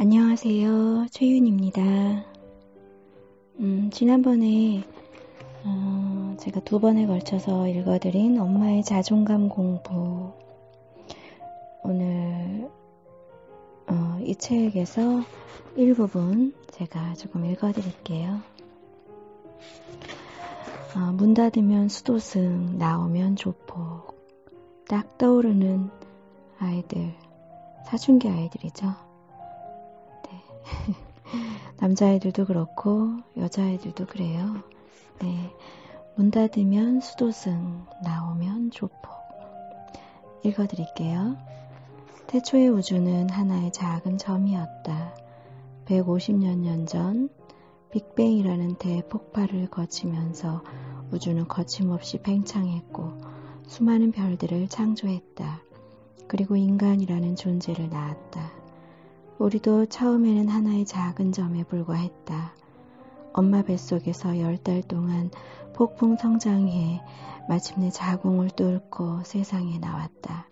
안녕하세요. 최윤입니다. 지난번에 제가 2번에 걸쳐서 읽어드린 엄마의 자존감 공부, 오늘 이 책에서 일부분 제가 조금 읽어드릴게요. 문 닫으면 수도승, 나오면 조폭. 딱 떠오르는 아이들, 사춘기 아이들이죠. 남자아이들도 그렇고 여자아이들도 그래요. 네, 문 닫으면 수도승, 나오면 조폭. 읽어드릴게요. 태초의 우주는 하나의 작은 점이었다. 150여 년 전 빅뱅이라는 대폭발을 거치면서 우주는 거침없이 팽창했고 수많은 별들을 창조했다. 그리고 인간이라는 존재를 낳았다. 우리도 처음에는 하나의 작은 점에 불과했다. 엄마 뱃속에서 10달 동안 폭풍 성장해 마침내 자궁을 뚫고 세상에 나왔다.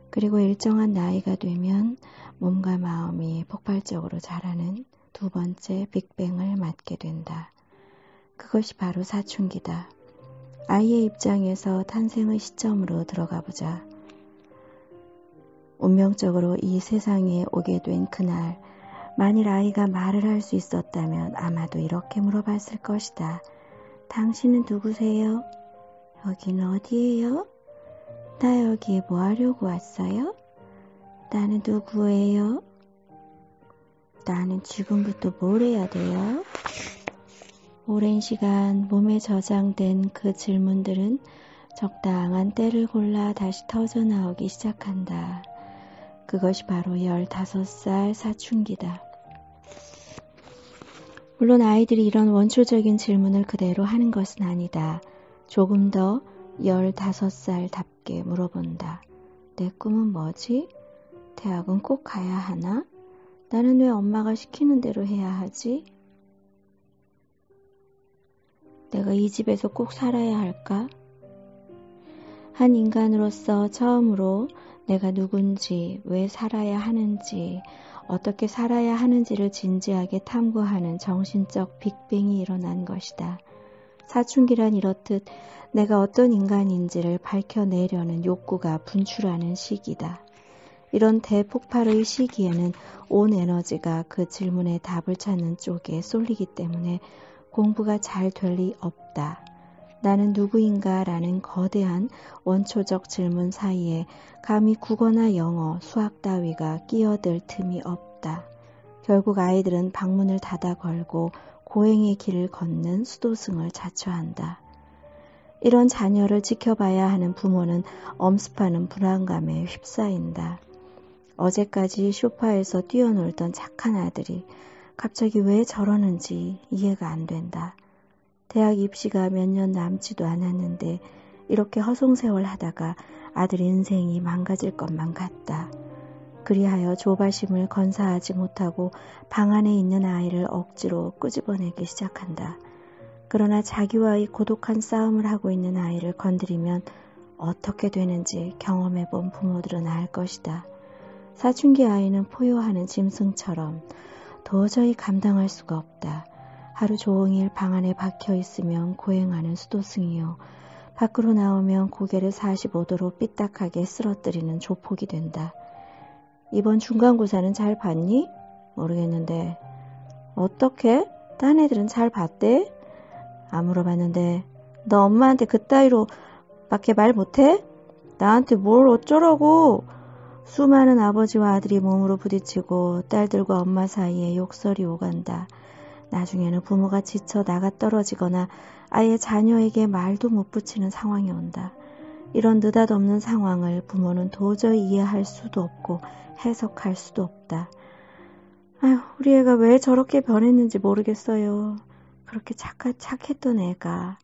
그리고 일정한 나이가 되면 몸과 마음이 폭발적으로 자라는 두 번째 빅뱅을 맞게 된다. 그것이 바로 사춘기다. 아이의 입장에서 탄생의 시점으로 들어가 보자. 운명적으로 이 세상에 오게 된 그날, 만일 아이가 말을 할 수 있었다면 아마도 이렇게 물어봤을 것이다. 당신은 누구세요? 여기는 어디예요? 나 여기에 뭐 하려고 왔어요? 나는 누구예요? 나는 지금부터 뭘 해야 돼요? 오랜 시간 몸에 저장된 그 질문들은 적당한 때를 골라 다시 터져나오기 시작한다. 그것이 바로 15살 사춘기다. 물론 아이들이 이런 원초적인 질문을 그대로 하는 것은 아니다. 조금 더 15살답게 물어본다. 내 꿈은 뭐지? 대학은 꼭 가야 하나? 나는 왜 엄마가 시키는 대로 해야 하지? 내가 이 집에서 꼭 살아야 할까? 한 인간으로서 처음으로 내가 누군지, 왜 살아야 하는지, 어떻게 살아야 하는지를 진지하게 탐구하는 정신적 빅뱅이 일어난 것이다. 사춘기란 이렇듯 내가 어떤 인간인지를 밝혀내려는 욕구가 분출하는 시기다. 이런 대폭발의 시기에는 온 에너지가 그 질문에 답을 찾는 쪽에 쏠리기 때문에 공부가 잘 될 리 없다. 나는 누구인가 라는 거대한 원초적 질문 사이에 감히 국어나 영어, 수학 따위가 끼어들 틈이 없다. 결국 아이들은 방문을 닫아 걸고 고행의 길을 걷는 수도승을 자처한다. 이런 자녀를 지켜봐야 하는 부모는 엄습하는 불안감에 휩싸인다. 어제까지 소파에서 뛰어놀던 착한 아들이 갑자기 왜 저러는지 이해가 안 된다. 대학 입시가 몇 년 남지도 않았는데 이렇게 허송세월 하다가 아들 인생이 망가질 것만 같다. 그리하여 조바심을 건사하지 못하고 방 안에 있는 아이를 억지로 끄집어내기 시작한다. 그러나 자기와의 고독한 싸움을 하고 있는 아이를 건드리면 어떻게 되는지 경험해본 부모들은 알 것이다. 사춘기 아이는 포효하는 짐승처럼 도저히 감당할 수가 없다. 하루 종일 방 안에 박혀 있으면 고행하는 수도승이요. 밖으로 나오면 고개를 45도로 삐딱하게 쓰러뜨리는 조폭이 된다. 이번 중간고사는 잘 봤니? 모르겠는데. 어떻게? 딴 애들은 잘 봤대? 안 물어봤는데. 너 엄마한테 그따위로 밖에 말 못해? 나한테 뭘 어쩌라고? 수많은 아버지와 아들이 몸으로 부딪히고 딸들과 엄마 사이에 욕설이 오간다. 나중에는 부모가 지쳐 나가 떨어지거나 아예 자녀에게 말도 못 붙이는 상황이 온다. 이런 느닷없는 상황을 부모는 도저히 이해할 수도 없고 해석할 수도 없다. 아휴, 우리 애가 왜 저렇게 변했는지 모르겠어요. 그렇게 착했던 애가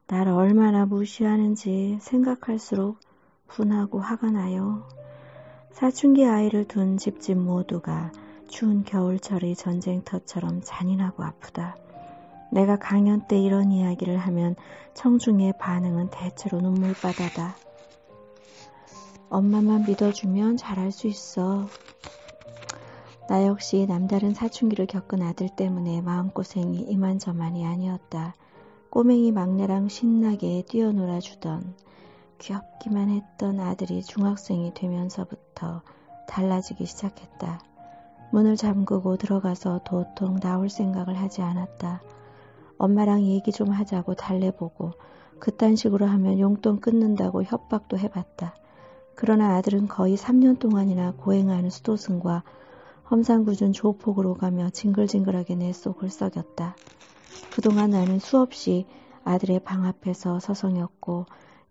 나를 얼마나 무시하는지 생각할수록 분하고 화가 나요. 사춘기 아이를 둔 집집 모두가 추운 겨울철의 전쟁터처럼 잔인하고 아프다. 내가 강연 때 이런 이야기를 하면 청중의 반응은 대체로 눈물바다다. 엄마만 믿어주면 잘할 수 있어. 나 역시 남다른 사춘기를 겪은 아들 때문에 마음고생이 이만저만이 아니었다. 꼬맹이 막내랑 신나게 뛰어놀아주던 귀엽기만 했던 아들이 중학생이 되면서부터 달라지기 시작했다. 문을 잠그고 들어가서 도통 나올 생각을 하지 않았다. 엄마랑 얘기 좀 하자고 달래보고 그딴 식으로 하면 용돈 끊는다고 협박도 해봤다. 그러나 아들은 거의 3년 동안이나 고행하는 수도승과 험상궂은 조폭으로 가며 징글징글하게 내 속을 썩였다. 그동안 나는 수없이 아들의 방 앞에서 서성였고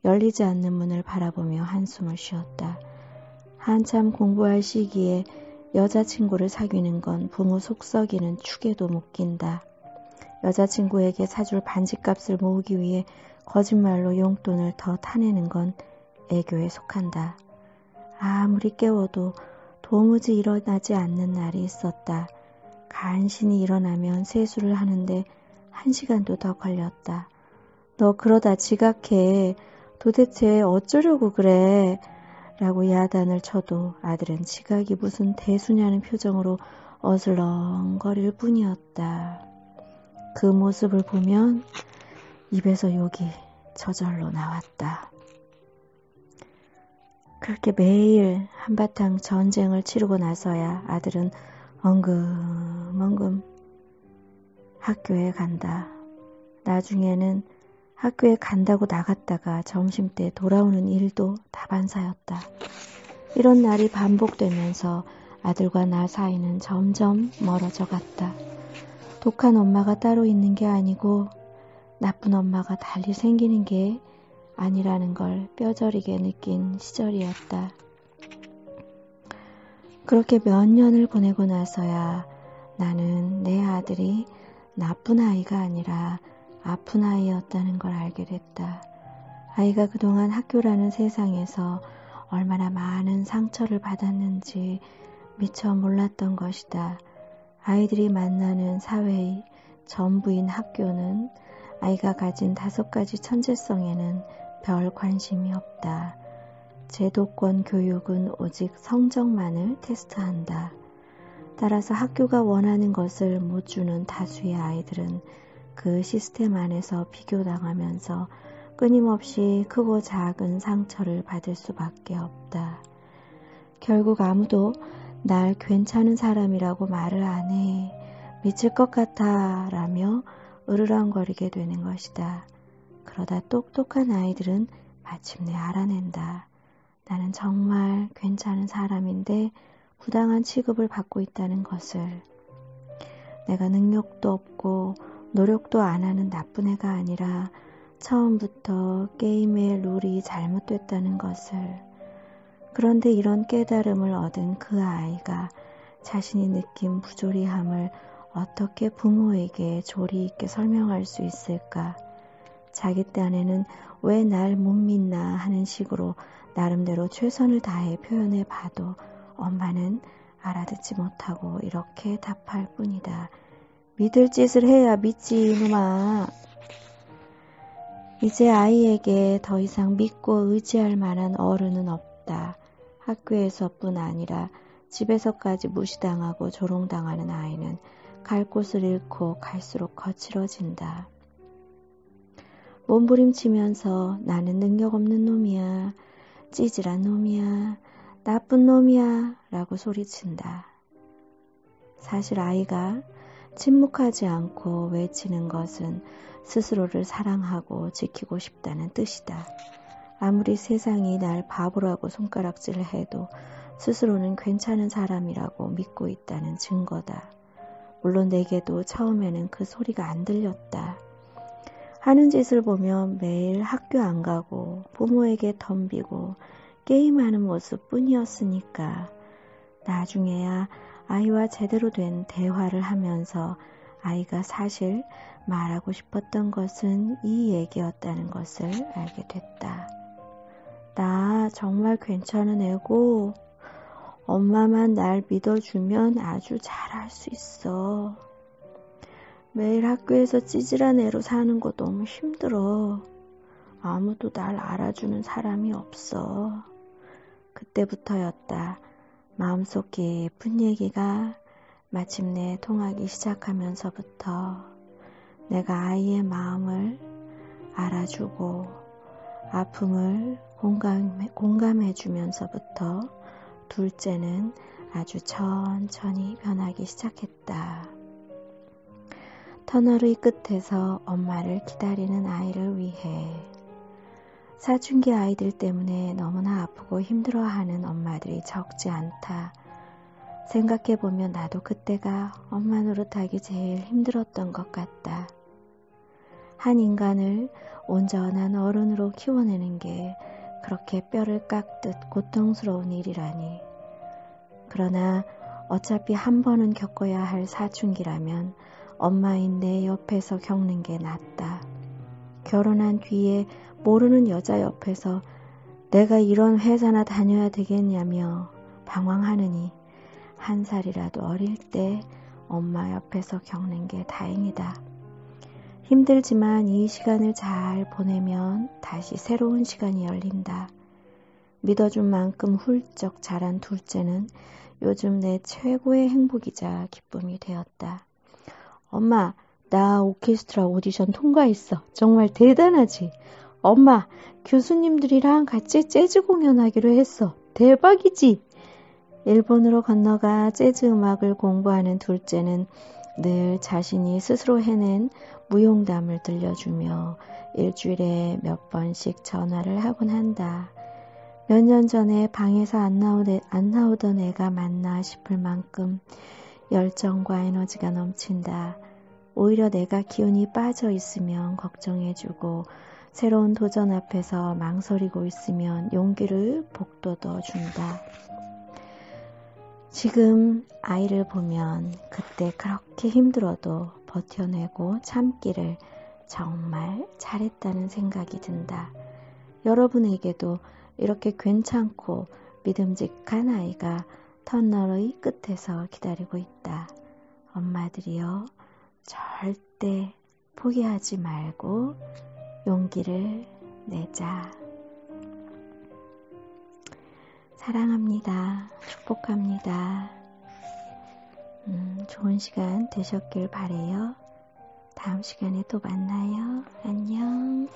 열리지 않는 문을 바라보며 한숨을 쉬었다. 한참 공부할 시기에 여자친구를 사귀는 건 부모 속 썩이는 축에도 묶인다. 여자친구에게 사줄 반지값을 모으기 위해 거짓말로 용돈을 더 타내는 건 애교에 속한다. 아무리 깨워도 도무지 일어나지 않는 날이 있었다. 간신히 일어나면 세수를 하는데 1시간도 더 걸렸다. 너 그러다 지각해. 도대체 어쩌려고 그래? 라고 야단을 쳐도 아들은 지각이 무슨 대수냐는 표정으로 어슬렁거릴 뿐이었다. 그 모습을 보면 입에서 욕이 저절로 나왔다. 그렇게 매일 한바탕 전쟁을 치르고 나서야 아들은 엉금엉금 학교에 간다. 나중에는 학교에 간다고 나갔다가 점심때 돌아오는 일도 다반사였다. 이런 날이 반복되면서 아들과 나 사이는 점점 멀어져 갔다. 독한 엄마가 따로 있는 게 아니고 나쁜 엄마가 달리 생기는 게 아니라는 걸 뼈저리게 느낀 시절이었다. 그렇게 몇 년을 보내고 나서야 나는 내 아들이 나쁜 아이가 아니라 아픈 아이였다는 걸 알게 됐다. 아이가 그동안 학교라는 세상에서 얼마나 많은 상처를 받았는지 미처 몰랐던 것이다. 아이들이 만나는 사회의 전부인 학교는 아이가 가진 5가지 천재성에는 별 관심이 없다. 제도권 교육은 오직 성적만을 테스트한다. 따라서 학교가 원하는 것을 못 주는 다수의 아이들은 그 시스템 안에서 비교당하면서 끊임없이 크고 작은 상처를 받을 수밖에 없다. 결국 아무도 날 괜찮은 사람이라고 말을 안 해. 미칠 것 같아 라며 으르렁거리게 되는 것이다. 그러다 똑똑한 아이들은 마침내 알아낸다. 나는 정말 괜찮은 사람인데 부당한 취급을 받고 있다는 것을. 내가 능력도 없고 노력도 안 하는 나쁜 애가 아니라 처음부터 게임의 룰이 잘못됐다는 것을. 그런데 이런 깨달음을 얻은 그 아이가 자신이 느낀 부조리함을 어떻게 부모에게 조리 있게 설명할 수 있을까? 자기 딴에는 왜 날 못 믿나 하는 식으로 나름대로 최선을 다해 표현해 봐도 엄마는 알아듣지 못하고 이렇게 답할 뿐이다. 믿을 짓을 해야 믿지 이놈아. 이제 아이에게 더 이상 믿고 의지할 만한 어른은 없다. 학교에서뿐 아니라 집에서까지 무시당하고 조롱당하는 아이는 갈 곳을 잃고 갈수록 거칠어진다. 몸부림치면서 나는 능력 없는 놈이야, 찌질한 놈이야, 나쁜 놈이야 라고 소리친다. 사실 아이가 침묵하지 않고 외치는 것은 스스로를 사랑하고 지키고 싶다는 뜻이다. 아무리 세상이 날 바보라고 손가락질을 해도 스스로는 괜찮은 사람이라고 믿고 있다는 증거다. 물론 내게도 처음에는 그 소리가 안 들렸다. 하는 짓을 보면 매일 학교 안 가고 부모에게 덤비고 게임하는 모습 뿐이었으니까. 나중에야 아이와 제대로 된 대화를 하면서 아이가 사실 말하고 싶었던 것은 이 얘기였다는 것을 알게 됐다. 나 정말 괜찮은 애고 엄마만 날 믿어주면 아주 잘할 수 있어. 매일 학교에서 찌질한 애로 사는 거 너무 힘들어. 아무도 날 알아주는 사람이 없어. 그때부터였다. 마음속 깊은 얘기가 마침내 통하기 시작하면서부터 내가 아이의 마음을 알아주고 아픔을 공감해 주면서부터 둘째는 아주 천천히 변하기 시작했다. 터널의 끝에서 엄마를 기다리는 아이를 위해 사춘기 아이들 때문에 너무나 아프고 힘들어하는 엄마들이 적지 않다. 생각해보면 나도 그때가 엄마 노릇하기 제일 힘들었던 것 같다. 한 인간을 온전한 어른으로 키워내는 게 그렇게 뼈를 깎듯 고통스러운 일이라니. 그러나 어차피 한 번은 겪어야 할 사춘기라면 엄마인 내 옆에서 겪는 게 낫다. 결혼한 뒤에 모르는 여자 옆에서 내가 이런 회사나 다녀야 되겠냐며 방황하느니 1살이라도 어릴 때 엄마 옆에서 겪는 게 다행이다. 힘들지만 이 시간을 잘 보내면 다시 새로운 시간이 열린다. 믿어준 만큼 훌쩍 자란 둘째는 요즘 내 최고의 행복이자 기쁨이 되었다. 엄마, 나 오케스트라 오디션 통과했어. 정말 대단하지? 엄마, 교수님들이랑 같이 재즈 공연하기로 했어. 대박이지? 일본으로 건너가 재즈 음악을 공부하는 둘째는 늘 자신이 스스로 해낸 무용담을 들려주며 일주일에 몇 번씩 전화를 하곤 한다. 몇 년 전에 방에서 안 나오던 애가 맞나 싶을 만큼 열정과 에너지가 넘친다. 오히려 내가 기운이 빠져 있으면 걱정해주고 새로운 도전 앞에서 망설이고 있으면 용기를 북돋워 준다. 지금 아이를 보면 그때 그렇게 힘들어도 버텨내고 참기를 정말 잘했다는 생각이 든다. 여러분에게도 이렇게 괜찮고 믿음직한 아이가 터널의 끝에서 기다리고 있다. 엄마들이여, 절대 포기하지 말고 용기를 내자. 사랑합니다. 축복합니다. 좋은 시간 되셨길 바래요. 다음 시간에 또 만나요. 안녕.